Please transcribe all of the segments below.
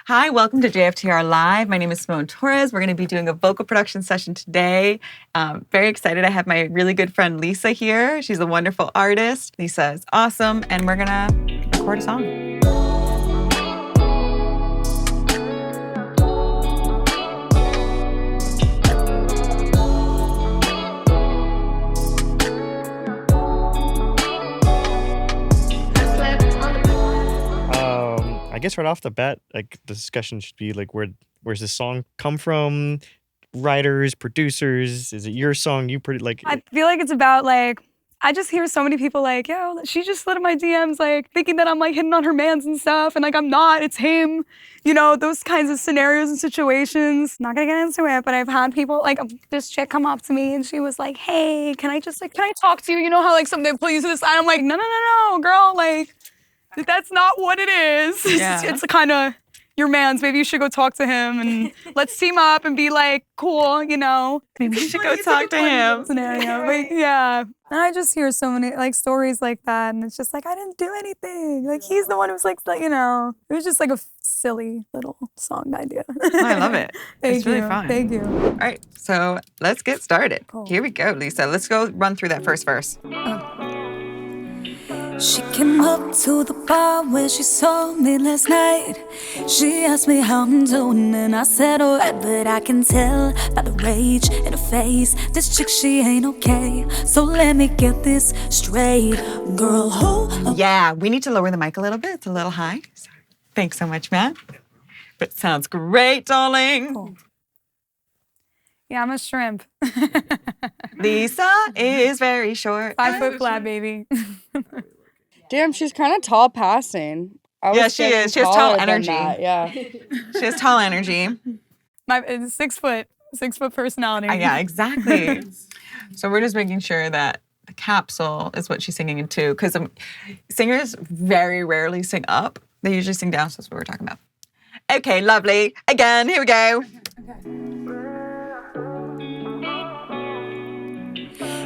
Hi, welcome to JFTR Live. My name is Simone Torres. We're going to be doing a vocal production session today. Very excited. I have my really good friend Leesa here. She's a wonderful artist. Leesa is awesome, and we're going to record a song. I guess right off the bat, like the discussion should be like, where's this song come from? Writers, producers? Is it your song? You pretty like? I feel like it's about like, I just hear so many people like, yo, she just slid in my DMs like thinking that I'm like hitting on her mans and stuff, and like I'm not, it's him. You know, those kinds of scenarios and situations. Not gonna get into it, but I've had people like this chick come up to me and she was like, hey, can I talk to you? You know how like something pull you to the side? I'm like, no, girl, like. That's not what it is. Yeah. It's kind of your man's. Maybe you should go talk to him and let's team up and be like, cool, you know. Maybe you should go talk to him. Scenario. But, yeah. And I just hear so many like stories like that, and it's just like I didn't do anything. Like he's the one who's like, you know. It was just like a silly little song idea. I love it. It's really fun. Thank you. All right, so let's get started. Cool. Here we go, Leesa. Let's go run through that first verse. She came up to the bar where she saw me last night. She asked me how I'm doing and I said alright, but I can tell by the rage in her face this chick, she ain't okay. So let me get this straight, girl, who? Yeah, we need to lower the mic a little bit. It's a little high. Thanks so much, Matt. But it sounds great, darling. Cool. Yeah, I'm a shrimp. Leesa is very short. 5 foot flat, baby. Damn, she's kind of tall passing. Yeah, she is. She has tall energy. Yeah. She has tall energy. It's 6 foot personality. Yeah, exactly. So we're just making sure that the capsule is what she's singing into, because singers very rarely sing up. They usually sing down, so that's what we're talking about. Okay, lovely. Again, here we go.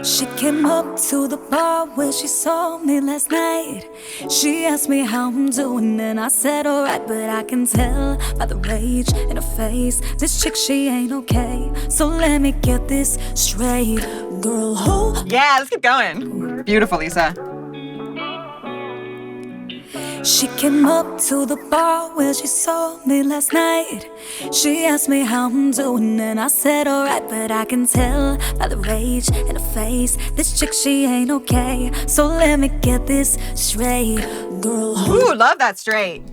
She came up to the bar where she saw me last night. She asked me how I'm doing and I said alright, but I can tell by the rage in her face this chick, she ain't okay. So let me get this straight, girl, who? Yeah, let's keep going. Beautiful, Leesa. She came up to the bar where she saw me last night. She asked me how I'm doing and I said alright, but I can tell by the rage in her face this chick, she ain't okay. So let me get this straight, girl. Ooh, love that straight.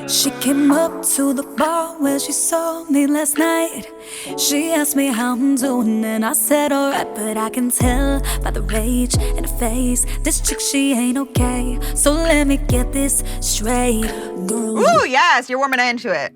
She came up to the bar where she saw me last night. She asked me how I'm doing and I said alright, but I can tell by the rage in her face this chick, she ain't okay. So let me get this straight, girl. Ooh, yes, you're warming into it.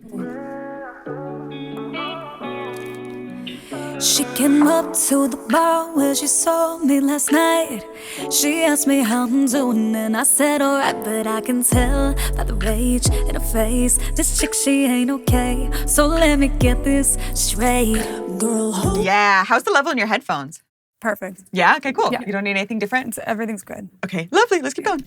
She came up to the bar where she saw me last night. She asked me how I'm doing and I said alright, but I can tell by the rage in her face this chick, she ain't okay. So let me get this straight, girl, who? Yeah, how's the level in your headphones? Perfect. Yeah, okay, cool. Yeah. You don't need anything different? Everything's good. Okay, lovely, let's keep going.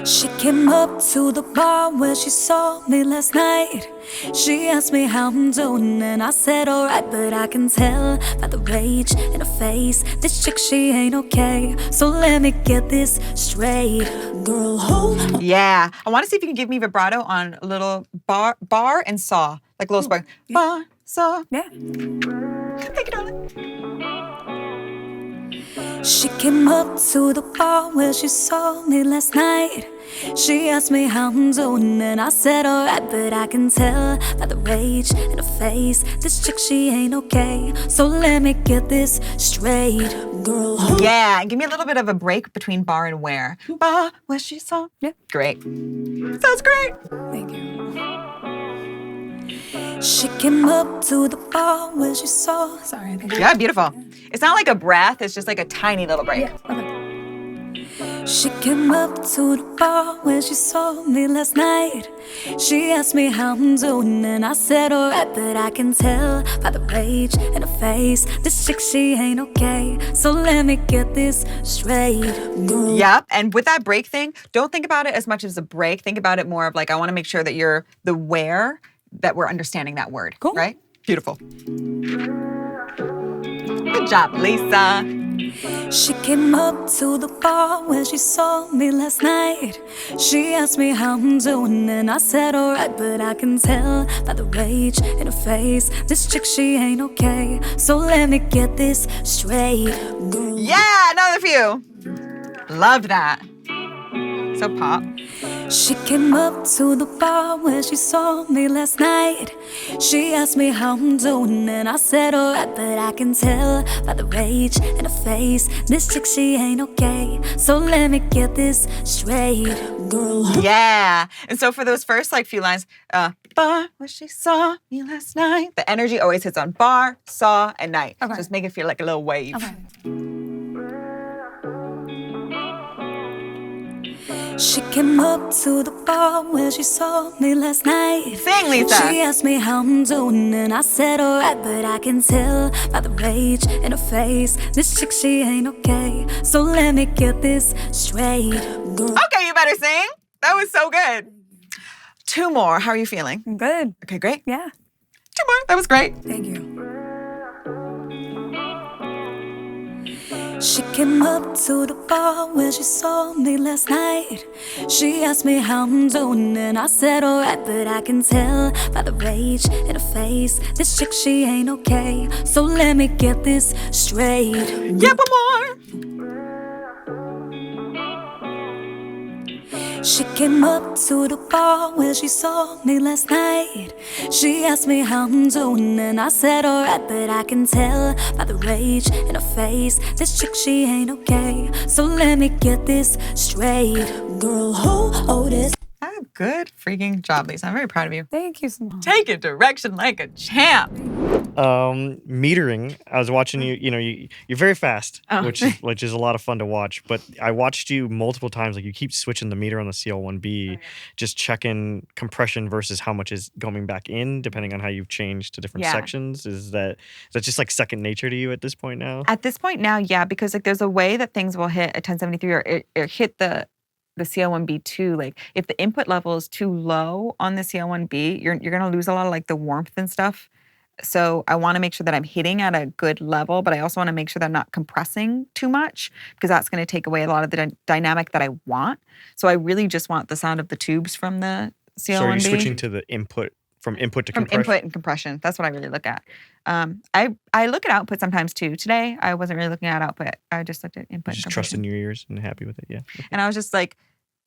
She came up to the bar where she saw me last night. She asked me how I'm doing and I said alright, but I can tell by the rage in her face this chick, she ain't okay. So let me get this straight, girl, who? Yeah, I want to see if you can give me vibrato on a little bar and saw, like a little spark. Yeah. Bar, saw. Yeah. Thank you, darling. She came up to the bar where she saw me last night. She asked me how I'm doing and I said alright, but I can tell by the rage in her face this chick, she ain't okay. So let me get this straight, girl, who? Yeah, give me a little bit of a break between bar and where. Bar, where she saw. Yeah. Great. Sounds great. Thank you. She came up to the bar where she saw. Sorry, I think Yeah, beautiful. It's not like a breath, it's just like a tiny little break. Okay. She came up to the bar when she saw me last night. She asked me how I'm doing and I said alright, but I can tell by the rage in her face, this chick, she ain't okay. So let me get this straight, girl. Yep, and with that break thing, don't think about it as much as a break. Think about it more of like, I want to make sure that you're the where that we're understanding that word. Cool. Right? Beautiful. Good job, Leesa. She came up to the bar when she saw me last night. She asked me how I'm doing and I said alright, but I can tell by the rage in her face, this chick, she ain't okay. So let me get this straight, girl. Yeah, another few. Love that. So pop. She came up to the bar when she saw me last night. She asked me how I'm doing and I said alright, but I can tell by the rage in her face, this chick, she ain't okay. So let me get this straight, girl. Yeah. And so for those first like few lines, bar where she saw me last night, the energy always hits on bar, saw, and night. Okay. Just make it feel like a little wave. Okay. She came up to the bar when she saw me last night. Sing, Leesa. She asked me how I'm doing and I said alright, but I can tell by the rage in her face, this chick, she ain't okay. So let me get this straight, girl. Okay, you better sing. That was so good. Two more. How are you feeling? I'm good. Okay, great. Yeah. Two more. That was great. Thank you. She came up to the bar when she saw me last night. She asked me how I'm doing and I said alright, but I can tell by the rage in her face, this chick, she ain't okay. So let me get this straight. Yeah, one more. She came up to the bar when she saw me last night. She asked me how I'm doing and I said alright, but I can tell by the rage in her face, this chick, she ain't okay. So let me get this straight, girl. Who this? Ah, good freaking job, Leesa. I'm very proud of you. Thank you so much. Take a direction like a champ. Metering. I was watching you. You know, you're very fast, Oh. which is a lot of fun to watch. But I watched you multiple times. Like you keep switching the meter on the CL1B, just checking compression versus how much is going back in, depending on how you've changed to different Yeah. sections. Is that just like second nature to you at this point now? At this point now, yeah, because like there's a way that things will hit a 1073 or it hit the CL1B too. Like if the input level is too low on the CL1B, you're gonna lose a lot of like the warmth and stuff. So I want to make sure that I'm hitting at a good level, but I also want to make sure that I'm not compressing too much because that's going to take away a lot of the dynamic that I want. So I really just want the sound of the tubes from the CL1B. So are you switching to the input from input to From compression? input and compression. That's what I really look at. I look at output sometimes too. Today, I wasn't really looking at output. I just looked at input Just and trusting compression. your ears and happy with it, yeah. And I was just like,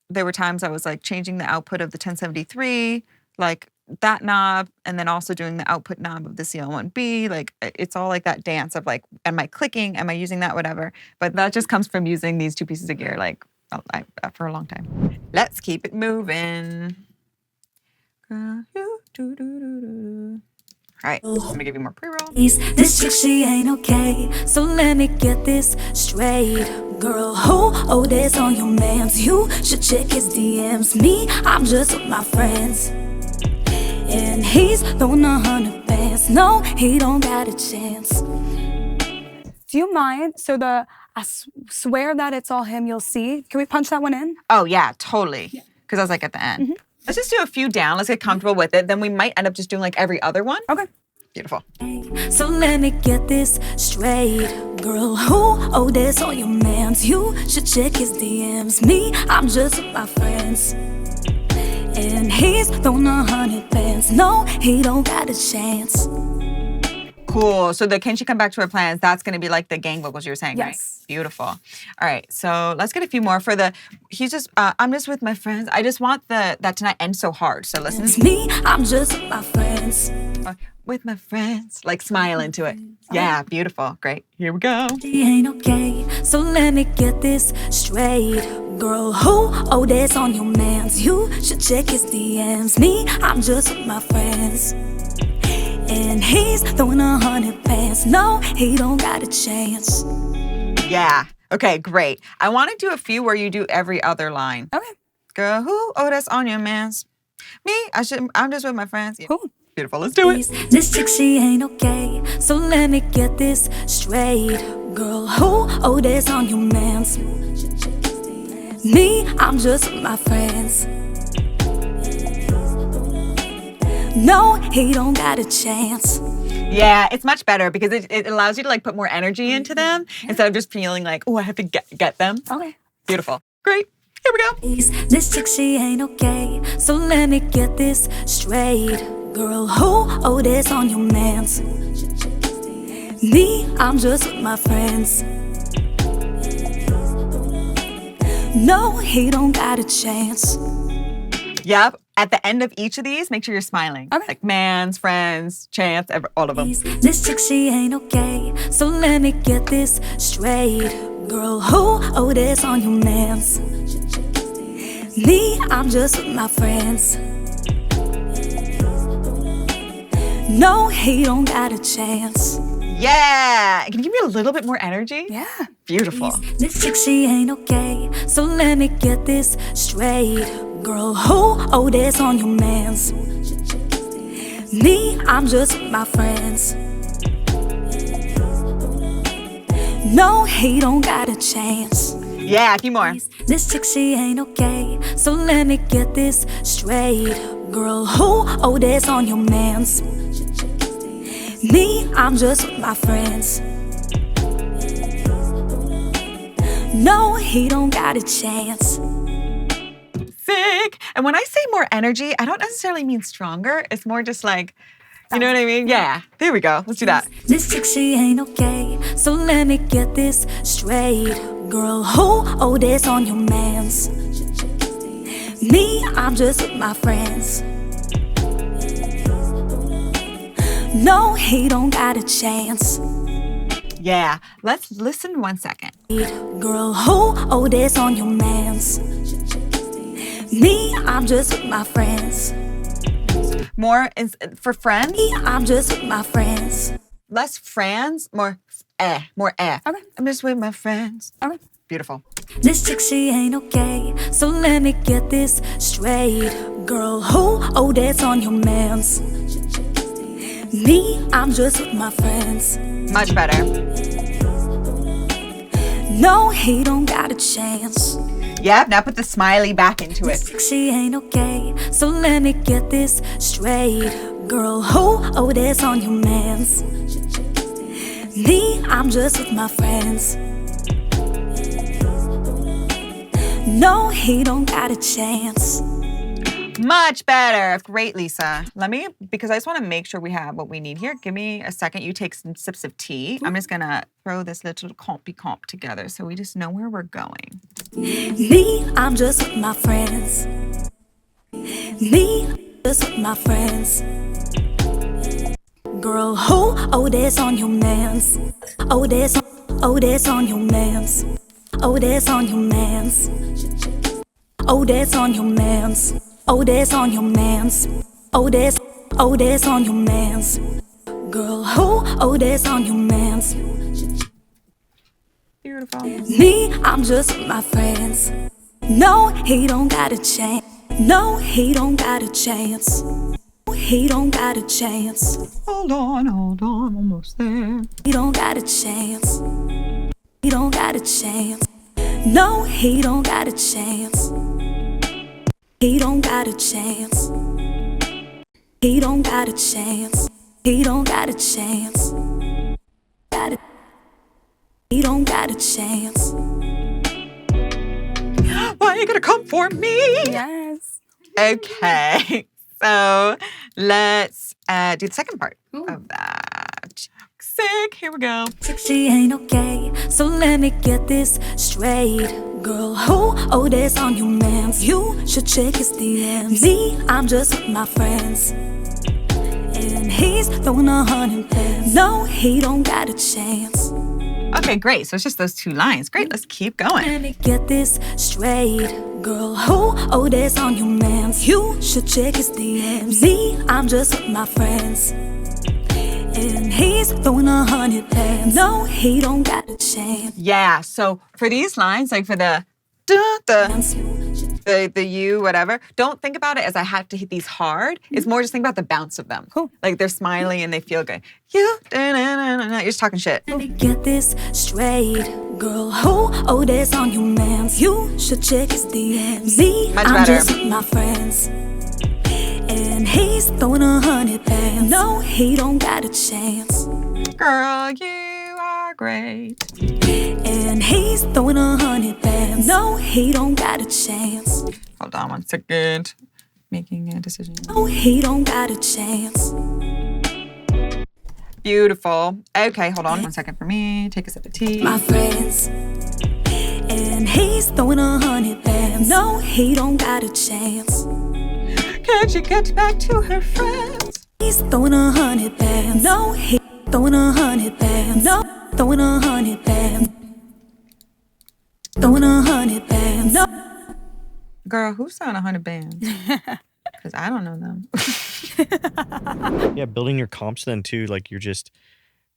there were times I was like changing the output of the 1073, like that knob, and then also doing the output knob of the CL1B. Like it's all like that dance of like, am I clicking? Am I using that? Whatever. But that just comes from using these two pieces of gear like for a long time. Let's keep it moving. Girl, you do. All right, I'm gonna give you more pre-roll. This chick, she ain't okay. So let me get this straight, girl. Who this on your mans? You should check his DMs. Me, I'm just with my friends. And he's throwing 100 bands. No, he don't got a chance. Do you mind? So I swear that it's all him, you'll see. Can we punch that one in? Oh yeah, totally. Because I was like at the end. Let's just do a few down. Let's get comfortable with it. Then we might end up just doing like every other one. Okay. Beautiful. So let me get this straight, girl. Who this on your mans? You should check his DMs. Me, I'm just with my friends. And he's throwing 100 bands. No, he don't got a chance. Cool. So the Can She Come Back to Her Plans, that's going to be like the gang vocals you were saying, right? Yes. Beautiful. All right. So let's get a few more for the, he's just, I'm just with my friends. I just want that to not end so hard. So listen. It's me, I'm just with my friends. With my friends. Like smile into it. Yeah. Beautiful. Great. Here we go. He ain't okay, so let me get this straight, girl. Who this on your mans? You should check his DMs. Me, I'm just with my friends. And he's throwing 100 bands. No, he don't got a chance. Yeah. Okay, great. I want to do a few where you do every other line. Okay. Girl, who? Oh, that's on your mans. Me? I'm just with my friends. Yeah. Cool. Beautiful. Let's do it. This chick, she ain't okay. So let me get this straight. Girl, who? Oh, that's on your mans. Me? I'm just with my friends. No, he don't got a chance. Yeah, it's much better because it allows you to like put more energy into them instead of just feeling like, oh, I have to get them. Okay. Beautiful. Great. Here we go. This chick, she ain't okay. So let me get this straight. Girl, who? Oh, that's on your mans. Me, I'm just with my friends. No, he don't got a chance. Yep. At the end of each of these, make sure you're smiling. Okay. Like mans, friends, chance, all of them. This chick, she ain't okay. So let me get this straight. Girl, who? Oh, that's on your mans. Me, I'm just with my friends. No, he don't got a chance. Yeah. Can you give me a little bit more energy? Yeah. Beautiful. This chick, she ain't okay. So let me get this straight. Girl, who? Oh, that's on your mans. Me, I'm just with my friends. No, he don't got a chance. Yeah, a few more. This chick, she ain't okay. So let me get this straight. Girl, who? Oh, that's on your mans. Me, I'm just with my friends. No, he don't got a chance. Sick. And when I say more energy, I don't necessarily mean stronger. It's more just like, you know what I mean? Yeah. There we go. Let's do that. This chick, she ain't okay. So let me get this straight. Girl, who? Oh, that's on your mans. Me, I'm just with my friends. No, he don't got a chance. Yeah. Let's listen 1 second. Girl, who? Oh, that's on your mans. Me, I'm just with my friends. More is for friends. Me, I'm just with my friends. Less friends, more eh. More eh. Okay. I'm just with my friends. Okay. Beautiful. This chick, she ain't okay. So let me get this straight. Girl, who? Oh, that's on your mans. Me, I'm just with my friends. Much better. No, he don't got a chance. Yep. Now put the smiley back into it. This chick, she ain't okay. So let me get this straight. Girl, who? Oh, that's on your mans. Me, I'm just with my friends. No, he don't got a chance. Much better. Great, Leesa. Because I just want to make sure we have what we need here. Give me a second. You take some sips of tea. I'm just going to throw this little compy-comp together so we just know where we're going. Me, I'm just with my friends. Me, just with my friends. Girl, who? Oh, that's on your mans. Oh, that's on your mans. Oh, that's on your mans. Oh, that's on your mans. Oh, that's on your mans. Oh, that's on your mans. Girl, who? Oh, that's on your mans. Beautiful. Me, I'm just with my friends. No, he don't got a chance. No, he don't got a chance. He don't got a chance. Hold on, almost there. He don't got a chance. He don't got a chance. No, he don't got a chance. He don't got a chance. He don't got a chance. He don't got a chance. He don't got a chance. Why are you gonna come for me? Yes. Okay. So let's do the second part of that. Sick. Here we go. She ain't okay, so let me get this straight. Girl, who? Oh, that's on your mans. You should check his DMs. Me, I'm just with my friends. And he's throwing 100 pence. No, he don't got a chance. Okay, great. So it's just those 2 lines. Great. Let's keep going. Let me get this straight. Girl, who? Oh, that's on your mans. You should check his DMs. Me, I'm just with my friends. And he's throwing 100 bands. No, he don't got a chance. Yeah, so for these lines, like for the you, whatever, don't think about it as I have to hit these hard. It's more just think about the bounce of them. Cool. Like they're smiley and they feel good. You're just talking shit. Let me get this straight. Girl, who owe this on you, man? You should check his DMs. Me, Much I'm better. just with my friends. And he's throwing 100 bands. No, he don't got a chance. Girl, you are great. And he's throwing 100 bands. No, he don't got a chance. Hold on 1 second. Making a decision. No, he don't got a chance. Beautiful. Okay, hold on 1 second for me. Take a sip of tea. My friends. And he's throwing 100 bands. No, he don't got a chance. Can she get back to her friends? He's throwing 100 bands. No, he throwing 100 bands. No, throwing 100 bands. Throwing 100 bands. No. Girl, who's on 100 bands? Because I don't know them. Yeah, building your comps then too, like you're just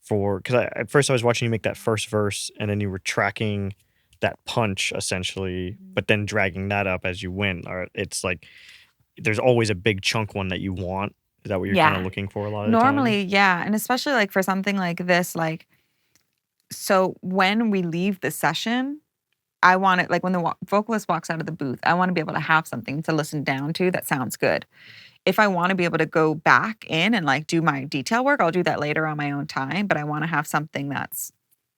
because at first I was watching you make that first verse and then you were tracking that punch essentially, but then dragging that up as you went. Or it's like there's always a big chunk one that you want. Is that what you're kind of looking for a lot of the time? Normally, yeah. And especially like for something like this, like, so when we leave the session, I want it, like when the vocalist walks out of the booth, I want to be able to have something to listen down to that sounds good. If I want to be able to go back in and like do my detail work, I'll do that later on my own time. But I want to have something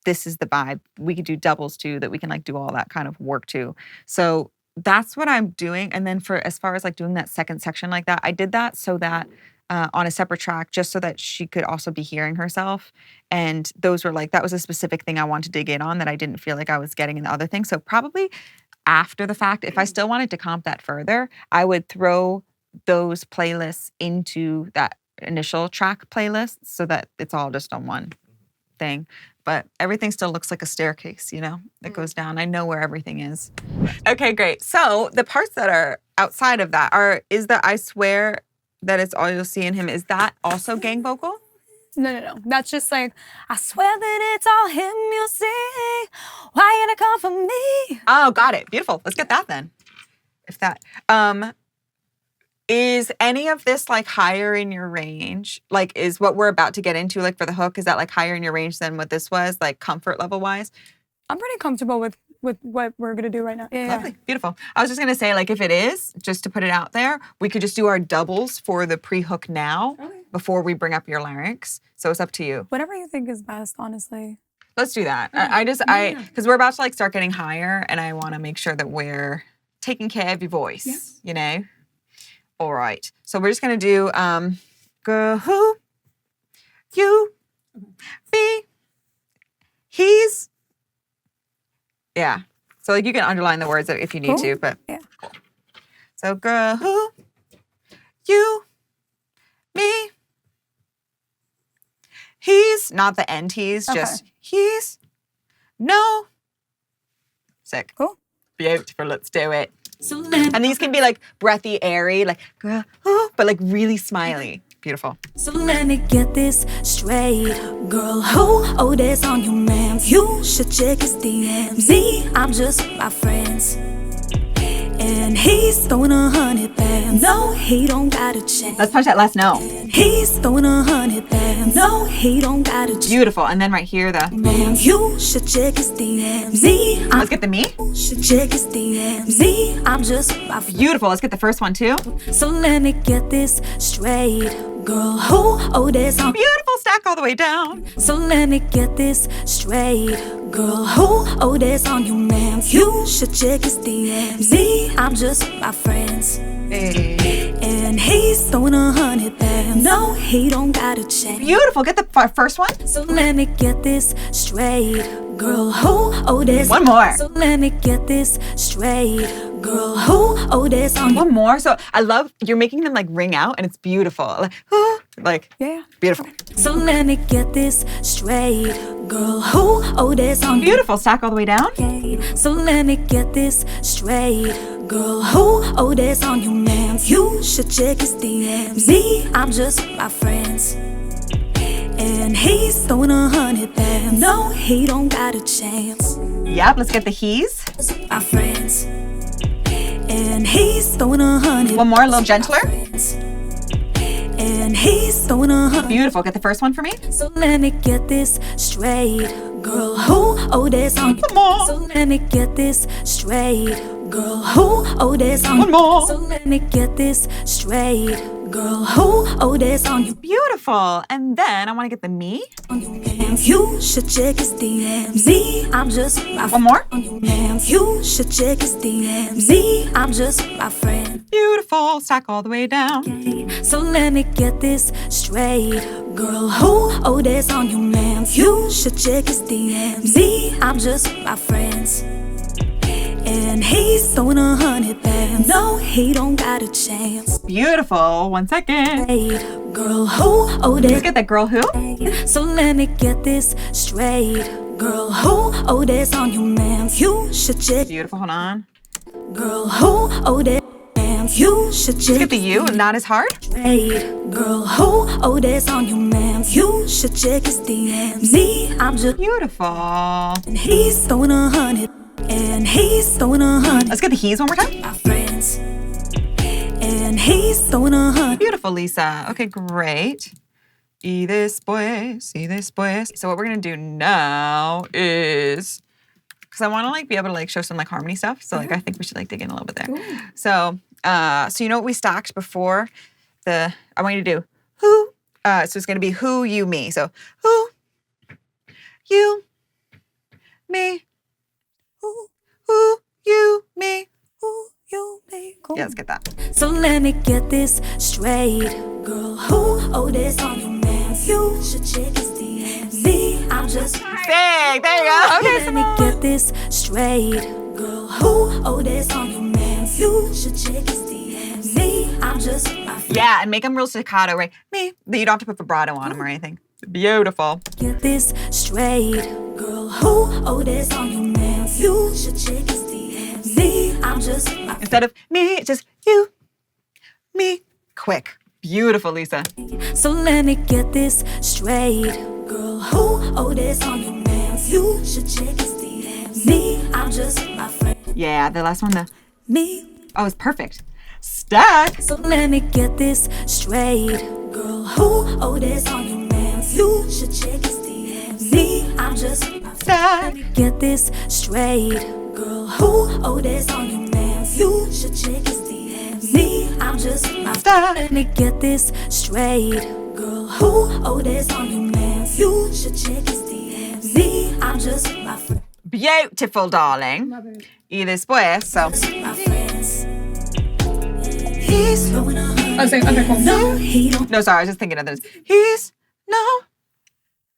this is the vibe. We could do doubles too, that we can like do all that kind of work too. So that's what I'm doing. And then for as far as like doing that second section like that, I did that so that on a separate track, just so that she could also be hearing herself. And those were like, that was a specific thing I wanted to dig in on that I didn't feel like I was getting in the other thing. So probably after the fact, if I still wanted to comp that further, I would throw those playlists into that initial track playlist so that it's all just on one thing. But everything still looks like a staircase, you know, that goes down. I know where everything is. Okay, great. So the parts that are outside of that is that I swear that it's all you'll see in him. Is that also gang vocal? No. That's just like, I swear that it's all him you see. Why you gonna come for me? Oh, got it. Beautiful. Let's get that then. If that. Is any of this like higher in your range? Like is what we're about to get into like for the hook, is that like higher in your range than what this was, like comfort level wise? I'm pretty comfortable with what we're gonna do right now. Yeah. Lovely. Beautiful. I was just gonna say, like, if it is, just to put it out there, we could just do our doubles for the pre-hook now before we bring up your larynx. So it's up to you. Whatever you think is best, honestly. Let's do that. Because we're about to like start getting higher and I wanna make sure that we're taking care of your voice, you know? All right. So we're just gonna do girl, who, you, be, he's. Yeah. So like you can underline the words if you need to, but yeah. Cool. So girl, who, you, me, he's, not the end he's, just he's, no. Sick. Cool. Beautiful. Let's do it. And these can be like breathy, airy, like girl, who, but like really smiley. Beautiful. So let me get this straight. Girl, who owe this on you, man? You should check his DMs. Me, I'm just my friends. And he's throwing 100 bands. No, he don't got a chance. Let's punch that last note. He's throwing 100 bands. No, he don't got a chance. Beautiful. And then right here, the man, you should check his DMs. Me, let's get the me. Should check his DMs. Me, I'm just my friends. Beautiful. Let's get the first one too. So let me get this straight. Girl, who owe this on? Beautiful. Stack all the way down. So let me get this straight. Girl, who owe this on you, man? You should check his DMs. Me, I'm just my friends. Hey. And he's throwing 100 bands. No, he don't got a chance. Beautiful. Get the first one. So let me get this straight. Girl, who owe this? One more. So let me get this straight. Girl, who owe this on you? One more. So I love, you're making them like ring out and it's beautiful. Like, yeah. Beautiful. So let me get this straight. Girl, who owe this on you? Beautiful. Stack all the way down. So let me get this straight. Girl, who owe this on you, man? You should check his DMs. Me, I'm just my friends. And And he's throwing 100 bands. No, he don't got a chance. Yep, let's get the he's. My friends. And he's throwing 100. One more, a little gentler. And he's throwing 100. Beautiful. Get the first one for me. So let me get this straight. Girl, who? Oh, that's on you. One more. So let me get this straight. Girl, who? Oh, that's on you. One more. So let me get this straight. Girl, who? Oh, that's on you. Beautiful. And then I want to get the me. On you, man. You should check his DMs. Me, I'm just my One more. on you, man. You should check his DMs. Me, I'm just my friend. Beautiful. Stack all the way down. So let me get this straight. Girl, who? Oh, that's on you, man. You should check his DMs. Me, I'm just my friends. And he's throwing 100 bands. No, he don't got a chance. Beautiful. 1 second. Hey, girl, who? Oh, Let's that's get that girl who. so let me get this straight. Girl, who? Oh, that's on you, man. You should check. Beautiful. Hold on. Girl, who? Oh, that man. You should check. Let's get the you. Not as hard. Straight. Girl, who? Oh, that's on you, man. You should check his DMs. Me, I'm just. Beautiful. And he's throwing 100. And he's throwing 100. Let's get the he's one more time. My friends. And he's throwing 100. Beautiful, Leesa. Okay, great. Y después, y después. So what we're gonna do now is, because I want to like be able to like show some like harmony stuff. So like I think we should like dig in a little bit there. So you know what we stacked before the? I want you to do who. So it's gonna be who, you, me. So who, you, me. Who, you, me. Who, you, me. Cool. Yeah, let's get that. So let me get this straight. Girl, who? Oh, that's on you, man. You should check his DMs. Me, I'm just. Sick. There you go. Okay, Let me get this straight. Girl, who? Oh, that's on you, man. You should check his DMs. Me, I'm just my friend. Yeah, and make them real staccato, right? Me. That you don't have to put vibrato on them or anything. Beautiful. Get this straight. Girl, who? Oh, that's on you, man. You should check his DMs. Me, I'm just my friend. Instead of me, it's just you, me. Quick. Beautiful, Leesa. So let me get this straight. Girl, who? Oh, that's on you, man. You should check his DMs. Me, I'm just my friend. Yeah, the last one, the Me. oh, it's perfect. Stack. So let me get this straight. Girl, who? Oh, that's on you, man. You should check his DMs. Me, I'm just my friend. Stack. Get this straight. Girl, who? Oh, that's on you, man. You should check his DMs. Me, I'm just my Stack. Let me get this straight. Girl, who? Oh, that's on you, man. You should check his DMs. Me, I'm just my friend. Beautiful, darling. Y después, so. My friends. He's throwing 100. Okay, cool. No, he don't. No, sorry, I was just thinking of this. He's, no.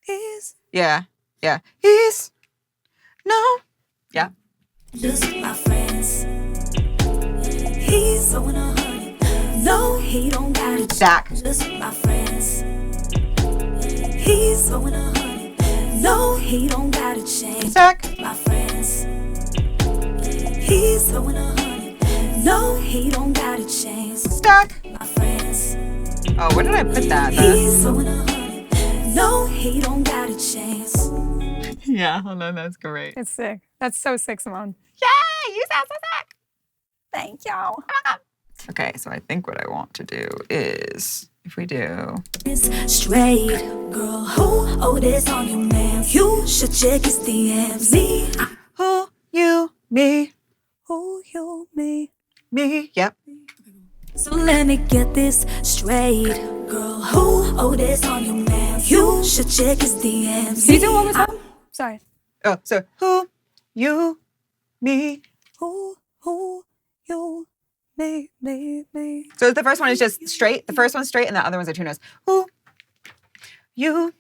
He's Yeah, yeah. He's, no. Yeah. just my friends. He's throwing 100. No, he don't got it. Stack. Just my friends. He's throwing 100. No, he don't got a chance. Stack. My friends. He's throwing 100. No, he don't got a chance. Stack. My friends. Oh, where did I put that? He's throwing 100. No, he don't got a chance. Yeah, hold on, that's great. It's sick. That's so sick, Simone. Yay, you sound so sick. Thank you. Okay, so I think what I want to do is, if we do, It's straight. Girl, who? Oh, that's on you, man. You should check his DMs. Me. who, you, me, Who, you, me. me, yep. So let me get this straight. Girl, who? Oh, that's on you, man. You should check his DMs. Can you do it one more time? Sorry. Oh, so who, you, me. Who, you, me. So the first one is just straight. The first one's straight, and the other ones are two notes. Who, you,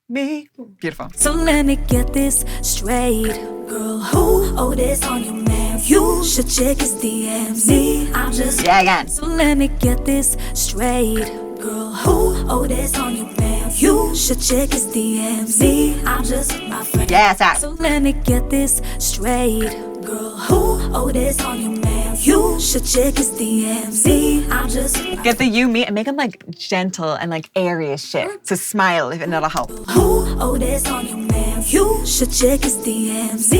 me. Beautiful. So let me get this straight. Girl, who? Oh, that's on you, man. You should check his DMs. Me, I'm just. Yeah, again. So let me get this straight. Girl, who? Oh, that's on you, man. You should check his DMs. I'm just my friend. Yes, that. So let me get this straight. Girl, who owe this on you, man? You should check his DMs. I'm just Get the you, me, and make them like gentle and like airy as shit. So smile, if it'll help. who owe this on you, man? You should check his DMs.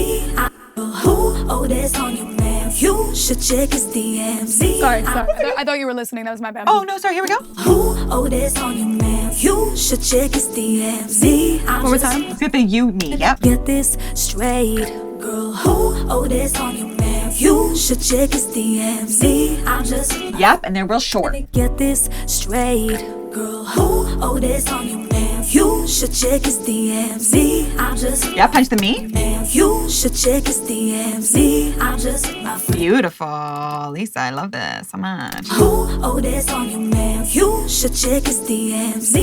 Who owe this on you, man? You should check his DMs. Sorry. I thought you were listening. That was my bad. Oh, no, sorry, here we go. Who owe this on you, man? You should check his DMs. One more time. Let's get the you, me, yep. Get this straight. Girl, who owe this on you, man? You should check his DMs. I'm just Yep, and they're real short. get this straight. Girl, who owe this on you, man? You should check his DMs. I'm just Yeah, punch the me. man. You should check his DMs. I'm just my friend. Beautiful. Leesa, I love this so much. Who owe this on you, man? You should check his DMs.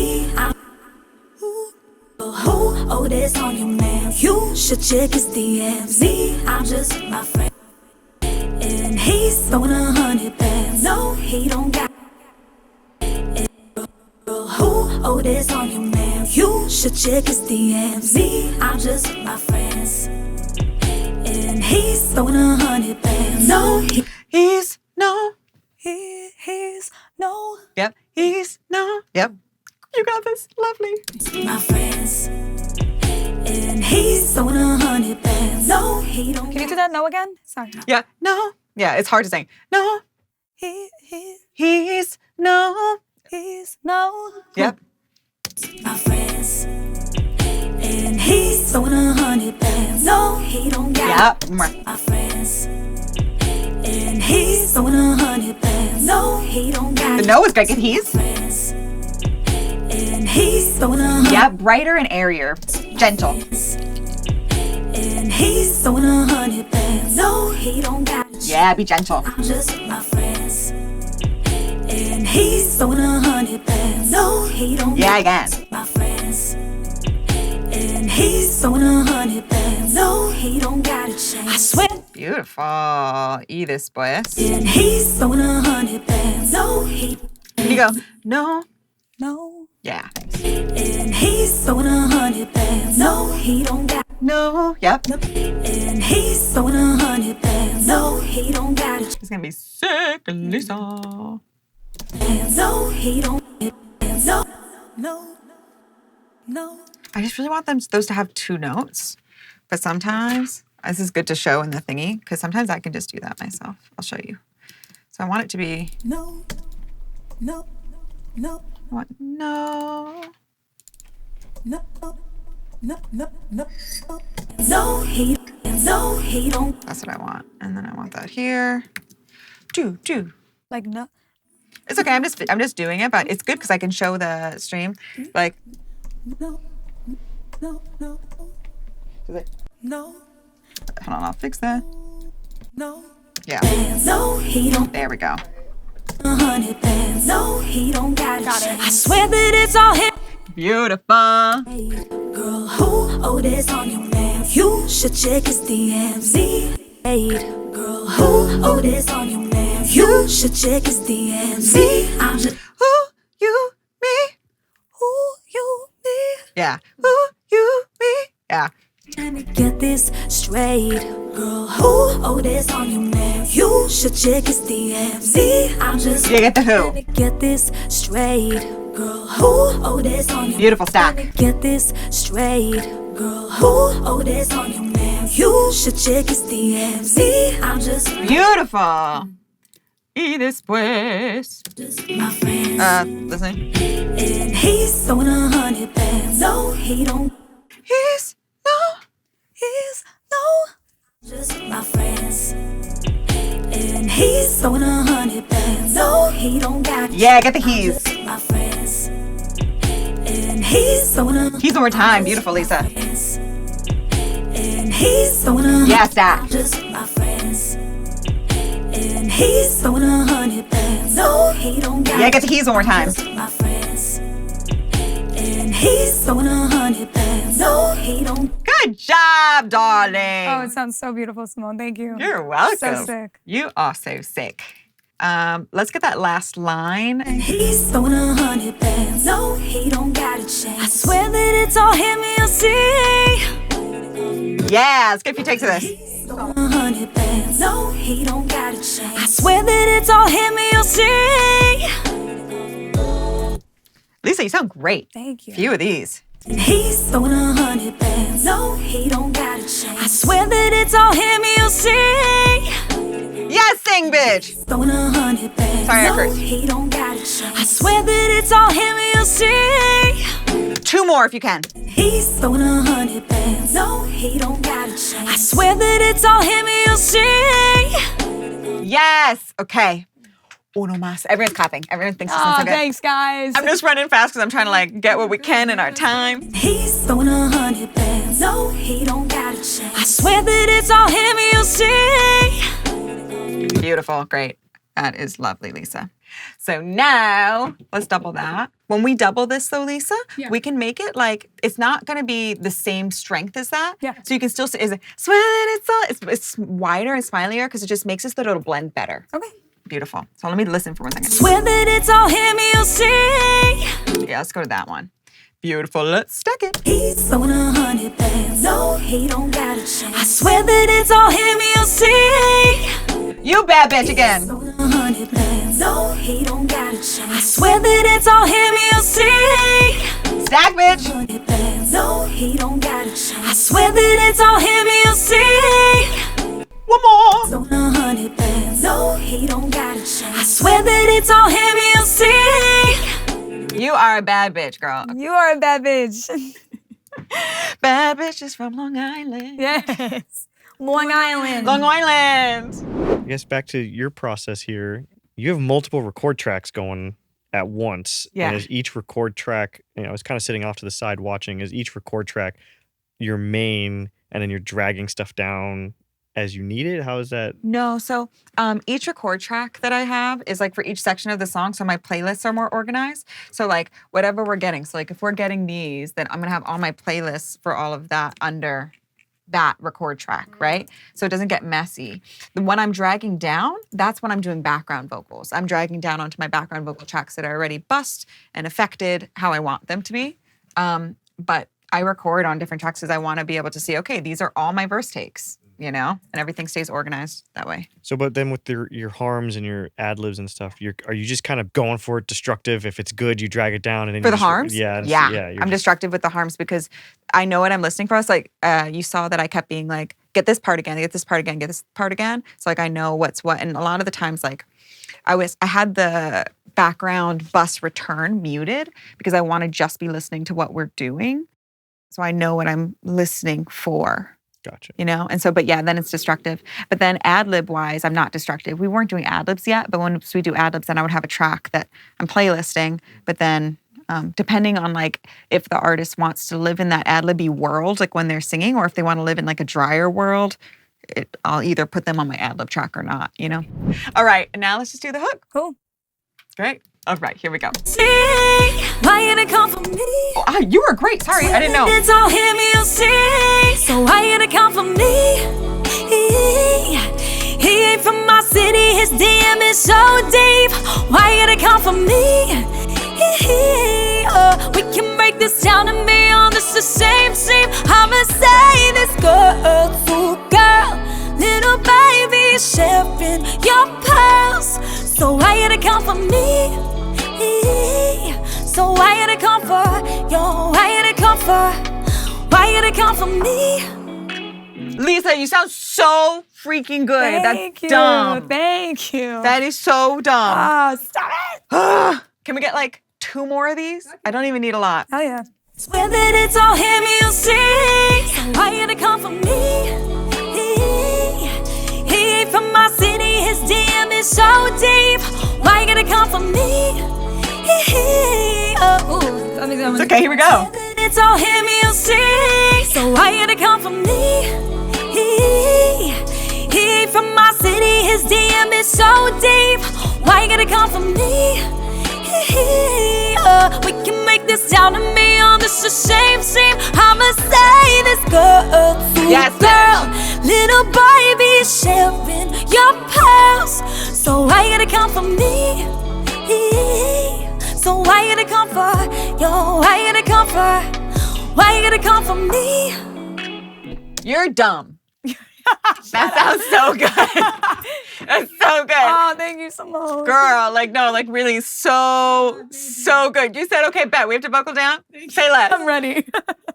Who owe this on you, man? You should check his DMs. I'm just my friend. And he's throwing 100 bands. No, he don't got. Girl, who owe this on you, man? You should check his DMs. I'm just my friends. And he's throwing 100 bands. No, He's no. he's no. Yep. He's no. Yep. You got this. Lovely. My friends. And he's throwing 100 bands. No, he don't. Can you do that no again? Sorry. Yeah. No. Yeah, it's hard to sing. No. He's no. He's no. Yep. My friends. And he's throwing 100 bands. No, he don't got. Yep. My friends. And he's throwing 100 bands. No, he don't got. The no is great. Get he's. Friends. And he's throwing 100. Yeah, brighter and airier. Gentle. And he's throwing 100 bands. No, he don't got. Yeah, be gentle. I'm just my friends. And he's throwing 100 bands. No, he don't. Yeah, again. My friends. And he's throwing 100 bands. No, he don't got a chance. I swear. Beautiful. E this, boys. And he's throwing 100 bands. No, he. Can you go, no? No. Yeah. And he's throwing 100 bands. No, he don't got. No. Yep. And he's throwing 100 bands. No, he don't got a It's gonna be sick, Leesa. chance. No, he don't. No. I just really want those to have two notes. But sometimes, this is good to show in the thingy, because sometimes I can just do that myself. I'll show you. So I want it to be, No. I want no. No, he don't. That's what I want. And then I want that here. Do. Like no. It's okay, I'm just doing it, but it's good because I can show the stream. Like, No. hold on, I'll fix that. No. Yeah, No, he don't. there we go. 100 bands. No, he don't got Got it. I swear that it's all him. Beautiful. Girl, who owe this on you, man? You should check his DMs. Girl, who owe this on you, man? You should check his DMs. I'm just Who, you, me? who you be. Yeah. Who, you, me? Yeah. Let me get this straight. Girl, who owe this on you, man? You should check his DMs. I'm just You get the Let who. me get this straight. Girl, who owe this on you? Beautiful stack. Let me get this straight. Girl, who owe this on you, man? You should check his DMs. I'm just Beautiful. Y después. my friends. Listen. And he's throwing 100 bands. No, he don't. He's no. Just my friends. And he's throwing 100 bands. No, he don't got. Yeah, get the he's. Just my friends. And he's throwing 100 He's one more time. Beautiful, Leesa. bands. And he's throwing 100. Yeah, stack. Just my friends. And he's throwing 100 bands. No, he don't got. Yeah, get the he's one more time. Just my friends. And he's throwing 100 bands. No, he don't. Good job, darling. Oh, it sounds so beautiful, Simone. Thank you. You're welcome. So sick. You are so sick. Let's get that last line. He's throwing 100 bands. No, he don't got a chance. I swear that it's all him you'll see. Yeah, let's get a few takes of this. He's throwing 100 bands. No, he don't got a chance. I swear that it's all him you'll see. Leesa, you sound great. Thank you. Few of these. He's throwing 100 bands. No, he don't got a chance. I swear that it's all him you'll see. Yes, sing, bitch. Throwing 100 bands. Sorry, I no, cursed. he don't got a chance. I swear that it's all him you'll see. 2 more if you can. He's throwing 100 bands. No, he don't got a chance. I swear that it's all him you'll see. Yes. Okay. Uno más. Everyone's clapping. Everyone thinks this sounds so good. Thanks, guys. I'm just running fast because I'm trying to like get what we can in our time. He's throwing 100 bands. No, he don't got a chance. I swear that it's all him you'll see. Beautiful. Great. That is lovely, Leesa. So now let's double that. When we double this though, Leesa, we can make it like, it's not going to be the same strength as that. Yeah. So you can still say, swear that it's wider and smilier because it just makes it so that it'll blend better. Okay. Beautiful. So let me listen for 1 second. Swear that it's all him you'll see. Yeah, let's go to that one. Beautiful. Let's stack it. He's throwing 100 bands. No, he don't got a chance. I swear that it's all him you'll see. You bad bitch again. 100 bands. No, he don't got a chance. I swear that it's all him you'll see. Stack, bitch. 100 bands. No, he don't got a chance. I swear that it's all him you'll see. 1 more. 100 bands. No, he don't got a chance. I swear that it's all him you'll see. You are a bad bitch, girl. You are a bad bitch. Bad bitches from Long Island. Yes. Long Island. Long Island. I guess back to your process here. You have multiple record tracks going at once. Yeah. And is each record track, I was kind of sitting off to the side watching, is each record track your main and then you're dragging stuff down as you need it? How is that? No, so each record track that I have is like for each section of the song, so my playlists are more organized. So like whatever we're getting, so like if we're getting these, then I'm gonna have all my playlists for all of that under that record track, right? So it doesn't get messy. The one I'm dragging down, that's when I'm doing background vocals. I'm dragging down onto my background vocal tracks that are already bussed and affected how I want them to be. But I record on different tracks because I want to be able to see, okay, these are all my verse takes, and everything stays organized that way. So, but then with your harms and your ad libs and stuff, are you just kind of going for it destructive? If it's good, you drag it down, and then for the harms, yeah. I'm destructive with the harms because I know what I'm listening for. It's like you saw that I kept being like, get this part again, get this part again, get this part again. So like I know what's what, and a lot of the times like I had the background bus return muted because I want to just be listening to what we're doing. So I know what I'm listening for. Gotcha. And so, but yeah, then it's destructive. But then ad-lib wise, I'm not destructive. We weren't doing ad-libs yet, but once we do ad-libs, then I would have a track that I'm playlisting. But then depending on like if the artist wants to live in that ad-libby world, like when they're singing, or if they want to live in like a drier world, I'll either put them on my ad-lib track or not, All right, and now let's just do the hook. Cool. Great. All right, here we go. Why you to come for me? Oh, you were great. Sorry, I didn't know. It's all him you'll see. So why you to come for me? He ain't from my city. His DM is so deep. Why you to come for me? We can break this down and be on this the same team. I'ma say this girl to girl, little baby sharing your pearls. So why you to come for me? So why you to come for? Yo, why you to come for? Why you to come for me? Leesa, you sound so freaking good. Thank you. Dumb. Thank you. That is so dumb. Oh, stop it. Can we get like 2 more of these? I don't even need a lot. Hell yeah. Swear that it's all him you'll see. So why you to come for me? He ain't from my city. His DM is so deep. Why you gonna come for me? It's okay, here we go. It's all him you'll see. So why you to come for me? He ain't from my city. His DM is so deep. Why you gonna come for me? We can make this down and be on this the same team. I'ma say this girl to girl, little baby sharing your pearls. So why you gotta come for me? So why you gotta come for? Yo, why you gotta come for? Why you gotta come for me? You're dumb. That sounds so good. That's so good. Oh, thank you, Simone. Girl, like, no, like really so good. You said, okay, bet, we have to buckle down? Say less. I'm ready.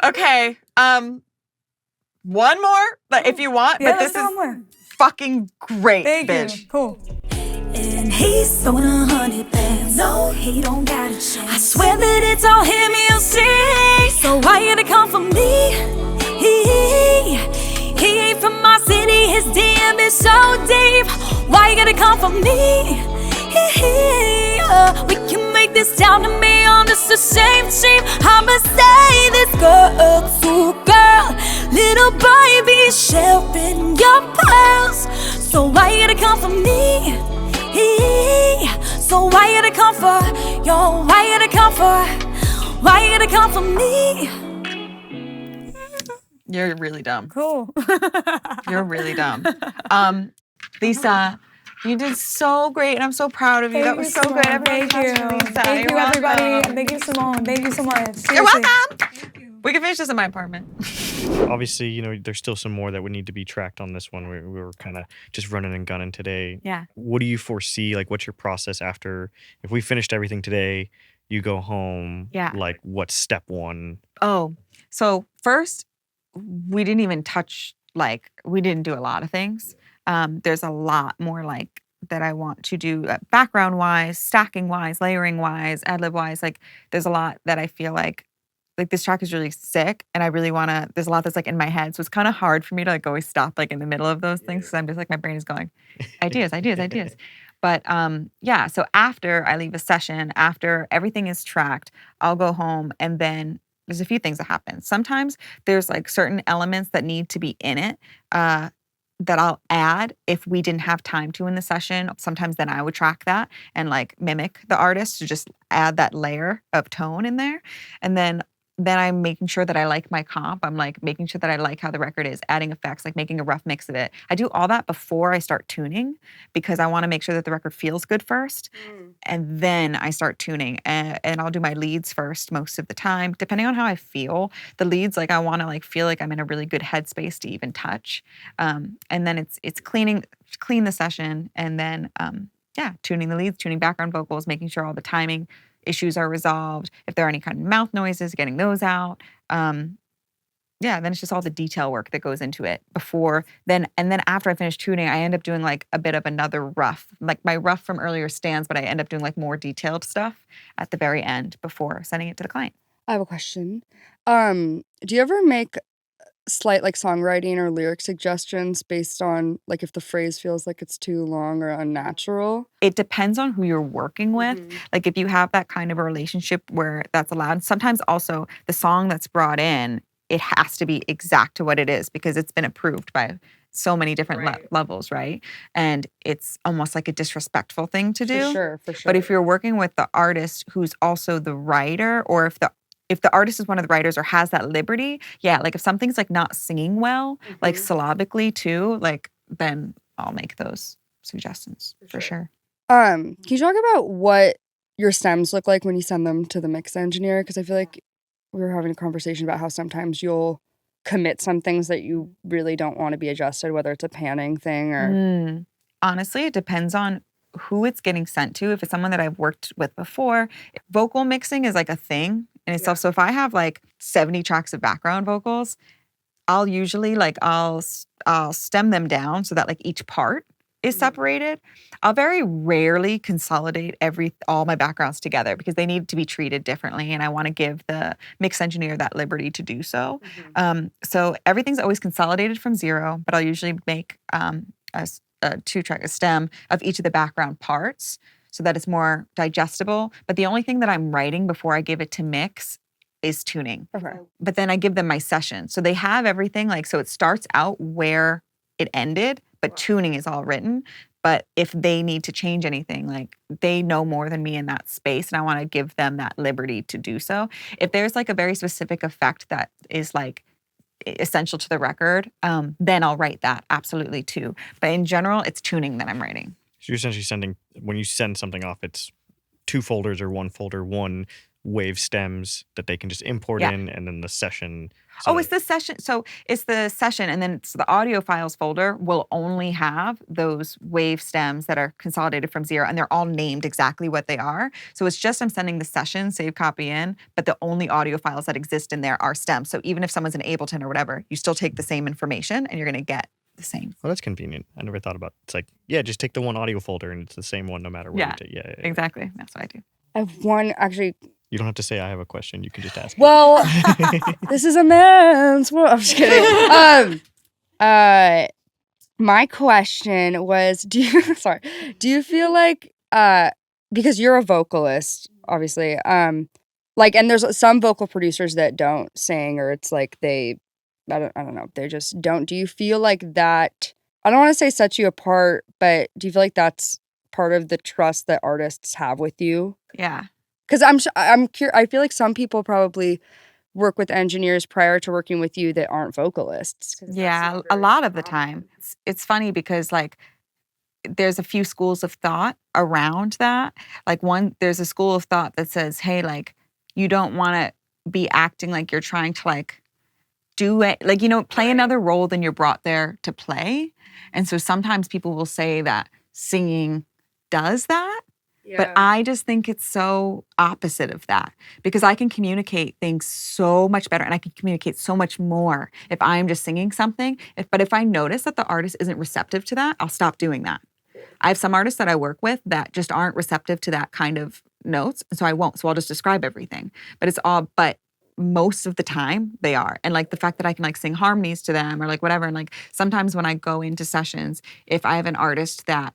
Okay, one more, like, if you want, Yeah, but this let's is do one more. fucking great, Thank bitch. you. Cool. And he's throwing 100 bands. No, he don't got a chance. I swear that it's all him you'll see. So why you gotta come for me? He ain't from my city, his DM is so deep. Why you gotta come for me? We can make this down to me on just the same team. I'ma say this girl to girl. Little baby, shelving your pearls. So why you gotta come for me? So why you gotta come for? Yo, why you gotta come for? Why you gotta come for me? You're really dumb. Cool. You're really dumb. Leesa, you did so great, and I'm so proud of you. That was so good. Everybody Thank you. claps for Leesa. Thank You're you, everybody. welcome. Thank you, Simone. Thank you so much. Seriously. You're welcome. We can finish this in my apartment. Obviously, you know, there's still some more that would need to be tracked on this one. We were kind of just running and gunning today. Yeah. What do you foresee? Like, what's your process after, if we finished everything today, you go home? Yeah. Like, what's step one? Oh, so first, we didn't even touch, like, we didn't do a lot of things. There's a lot more, like, that I want to do background-wise, stacking-wise, layering-wise, ad-lib-wise. Like, there's a lot that I feel like this track is really sick, and I really want to, there's a lot that's, like, in my head. So it's kind of hard for me to, like, always stop, like, in the middle of those things, because I'm just, like, my brain is going, ideas. But, yeah, so after I leave a session, after everything is tracked, I'll go home, and then there's a few things that happen. Sometimes there's, like, certain elements that need to be in it that I'll add if we didn't have time to in the session. Sometimes then I would track that and, like, mimic the artist to just add that layer of tone in there. And then I'm making sure that I like my comp. I'm, like, making sure that I like how the record is, adding effects, like making a rough mix of it. I do all that before I start tuning, because I want to make sure that the record feels good first. And then I start tuning, and I'll do my leads first most of the time, depending on how I feel. The leads, like, I want to, like, feel like I'm in a really good headspace to even touch. And then it's clean the session, and then tuning the leads, tuning background vocals, making sure all the timing issues are resolved. If there are any kind of mouth noises, getting those out. Then it's just all the detail work that goes into it before then. And then after I finish tuning, I end up doing, like, a bit of another rough. Like, my rough from earlier stands, but I end up doing, like, more detailed stuff at the very end before sending it to the client. I have a question. Do you ever make slight, like, songwriting or lyric suggestions based on, like, if the phrase feels like it's too long or unnatural? It depends on who you're working with. Like, if you have that kind of a relationship where that's allowed. Sometimes also the song that's brought in, it has to be exact to what it is, because it's been approved by so many different levels, right? And it's almost like a disrespectful thing to do. For sure. But if you're working with the artist who's also the writer, or if the artist is one of the writers or has that liberty, like, if something's, like, not singing well, like, syllabically too, like, then I'll make those suggestions for sure. Can you talk about what your stems look like when you send them to the mix engineer? Because I feel like we were having a conversation about how sometimes you'll commit some things that you really don't want to be adjusted, whether it's a panning thing or... Honestly, it depends on who it's getting sent to. If it's someone that I've worked with before, vocal mixing is, like, a thing in itself. So if I have, like, 70 tracks of background vocals, I'll usually, like, I'll stem them down so that, like, each part is separated. I'll very rarely consolidate all my backgrounds together, because they need to be treated differently, and I want to give the mix engineer that liberty to do so. So everything's always consolidated from zero, but I'll usually make a stem of each of the background parts so that it's more digestible. But the only thing that I'm writing before I give it to mix is tuning. Okay. But then I give them my session. So they have everything, like, so it starts out where it ended, but tuning is all written. But if they need to change anything, like, they know more than me in that space, and I want to give them that liberty to do so. If there's, like, a very specific effect that is, like, essential to the record, then I'll write that absolutely too. But in general, it's tuning that I'm writing. So you're essentially sending, when you send something off, it's 2 folders or 1 folder, 1 wave stems that they can just import in, and then the session. Oh, it's the session. So it's the session, and then the audio files folder will only have those wave stems that are consolidated from 0, and they're all named exactly what they are. So it's just I'm sending the session, save copy in, but the only audio files that exist in there are stems. So even if someone's in Ableton or whatever, you still take the same information, and you're going to get the same. Well, that's convenient. I never thought about it. It's like, yeah, just take the 1 audio folder, and it's the same one no matter what you take. Yeah, exactly. That's what I do. I have one, actually. You don't have to say I have a question. You can just ask. Well, this is a man's world. I'm just kidding. My question was, do you feel like, because you're a vocalist, obviously, like, and there's some vocal producers that don't sing, or it's like I don't know, they just don't. Do you feel like that, I don't want to say sets you apart, but do you feel like that's part of the trust that artists have with you? Yeah. Because I'm curious. I feel like some people probably work with engineers prior to working with you that aren't vocalists. Yeah, a lot of the time. It's funny because like there's a few schools of thought around that. Like there's a school of thought that says, hey, like you don't want to be acting like you're trying to like do it, like, you know, play another role than you're brought there to play. And so sometimes people will say that singing does that. Yeah. But I just think it's so opposite of that, because I can communicate things so much better and I can communicate so much more if I'm just singing something. But if I notice that the artist isn't receptive to that, I'll stop doing that. I have some artists that I work with that just aren't receptive to that kind of notes, and so I won't. So I'll just describe everything. But most of the time they are. And like the fact that I can like sing harmonies to them or like whatever. And like sometimes when I go into sessions, if I have an artist that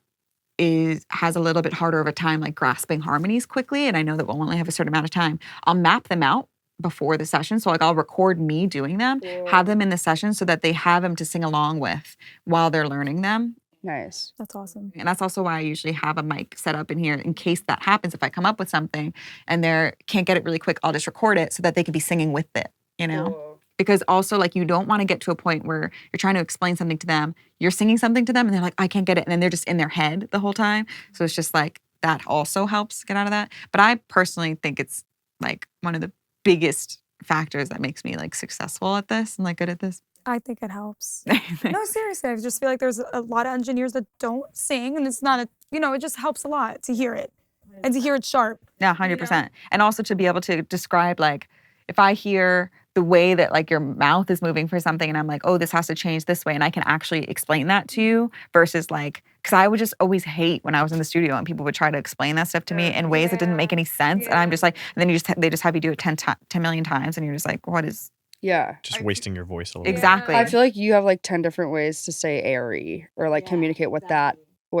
has a little bit harder of a time like grasping harmonies quickly, and I know that we'll only have a certain amount of time, I'll map them out before the session. So like I'll record me doing them, have them in the session so that they have them to sing along with while they're learning them. Nice. That's awesome. And that's also why I usually have a mic set up in here in case that happens. If I come up with something and they can't get it really quick, I'll just record it so that they can be singing with it, you know? Cool. Because also, like, you don't want to get to a point where you're trying to explain something to them, you're singing something to them, and they're like, I can't get it. And then they're just in their head the whole time. So it's just like, that also helps get out of that. But I personally think it's like one of the biggest factors that makes me like successful at this and like good at this. I think it helps. No, seriously, I just feel like there's a lot of engineers that don't sing, and it's not it just helps a lot to hear it and to hear it sharp. Yeah, 100%. You know? And also to be able to describe, like, if I hear the way that like your mouth is moving for something and I'm like, oh, this has to change this way, and I can actually explain that to you versus like, because I would just always hate when I was in the studio and people would try to explain that stuff to me in ways that didn't make any sense. And I'm just like, and then they just have you do it 10 million times, and you're just like, what is... Yeah. Just wasting your voice a little Exactly. I feel like you have like 10 different ways to say airy or like communicate what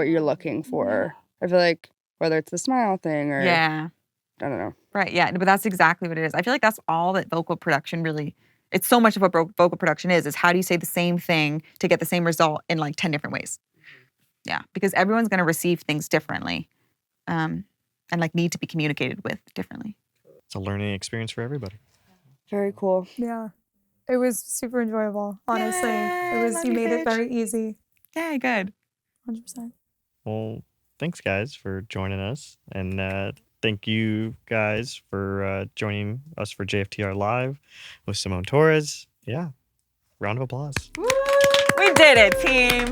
you're looking for. I feel like whether it's the smile thing or I don't know. Right, yeah, but that's exactly what it is. I feel like that's all that vocal production really, it's so much of what vocal production is how do you say the same thing to get the same result in like 10 different ways. Yeah, because everyone's going to receive things differently and like need to be communicated with differently. It's a learning experience for everybody. Very cool. Yeah. It was super enjoyable, honestly. Yeah, You made it very easy. Yeah, good. 100%. Well, thanks guys for joining us. And thank you guys for joining us for JFTR Live with Simone Torres. Yeah. Round of applause. Woo! We did it, team.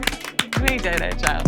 We did it, Joe.